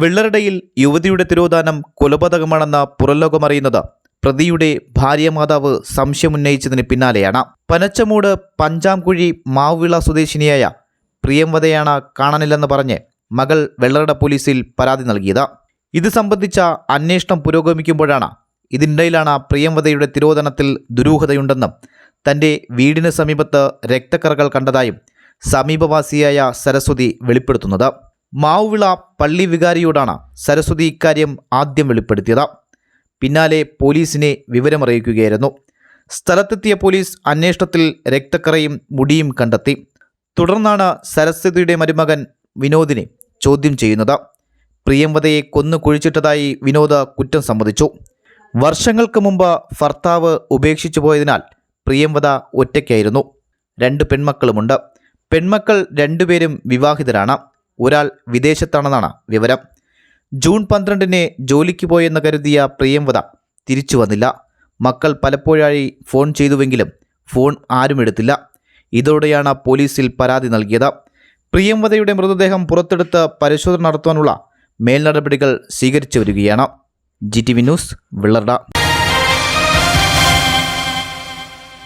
വെള്ളറടയിൽ യുവതിയുടെ തിരോധാനം കൊലപാതകമാണെന്ന പുറംലോകമറിയുന്നത് പ്രതിയുടെ ഭാര്യമാതാവ് സംശയമുന്നയിച്ചതിന് പിന്നാലെയാണ്. പനച്ചമൂട് പഞ്ചാംകുഴി മാവുവിള സ്വദേശിനിയായ പ്രിയംവദയാണ് കാണാനില്ലെന്ന് പറഞ്ഞ് മകൾ വെള്ളറട പോലീസിൽ പരാതി നൽകിയത്. ഇത് സംബന്ധിച്ച അന്വേഷണം പുരോഗമിക്കുമ്പോഴാണ് ഇതിനിടയിലാണ് പ്രിയംവദയുടെ തിരോധാനത്തിൽ ദുരൂഹതയുണ്ടെന്നും തൻ്റെ വീടിന് സമീപത്ത് രക്തക്കറകൾ കണ്ടതായും സമീപവാസിയായ സരസ്വതി വെളിപ്പെടുത്തുന്നത്. മാവുവിള പള്ളി വികാരിയോടാണ് സരസ്വതി ഇക്കാര്യം ആദ്യം വെളിപ്പെടുത്തിയത്. പിന്നാലെ പോലീസിനെ വിവരമറിയിക്കുകയായിരുന്നു. സ്ഥലത്തെത്തിയ പോലീസ് അന്വേഷണത്തിൽ രക്തക്കറയും മുടിയും കണ്ടെത്തി. തുടർന്നാണ് സരസ്വതിയുടെ മരുമകൻ വിനോദിനെ ചോദ്യം ചെയ്യുന്നത്. പ്രിയംവദയെ കൊന്നു കുഴിച്ചിട്ടതായി വിനോദ് കുറ്റം സമ്മതിച്ചു. വർഷങ്ങൾക്ക് മുമ്പ് ഭർത്താവ് ഉപേക്ഷിച്ചു പോയതിനാൽ പ്രിയംവദ ഒറ്റയ്ക്കായിരുന്നു. 2 പെൺമക്കളുമുണ്ട്. പെൺമക്കൾ 2 പേരും വിവാഹിതരാണ്. ഒരാൾ വിദേശത്താണെന്നാണ് വിവരം. ജൂൺ 12-ന് ജോലിക്ക് പോയെന്ന് കരുതിയ പ്രിയംവദ തിരിച്ചു വന്നില്ല. മക്കൾ പലപ്പോഴായി ഫോൺ ചെയ്തുവെങ്കിലും ഫോൺ ആരും എടുത്തില്ല. ഇതോടെയാണ് പോലീസിൽ പരാതി നൽകിയത്. പ്രിയംവദയുടെ മൃതദേഹം പുറത്തെടുത്ത് പരിശോധന നടത്താനുള്ള മേൽനടപടികൾ സ്വീകരിച്ചു വരികയാണ്. GTV news, Vellarada.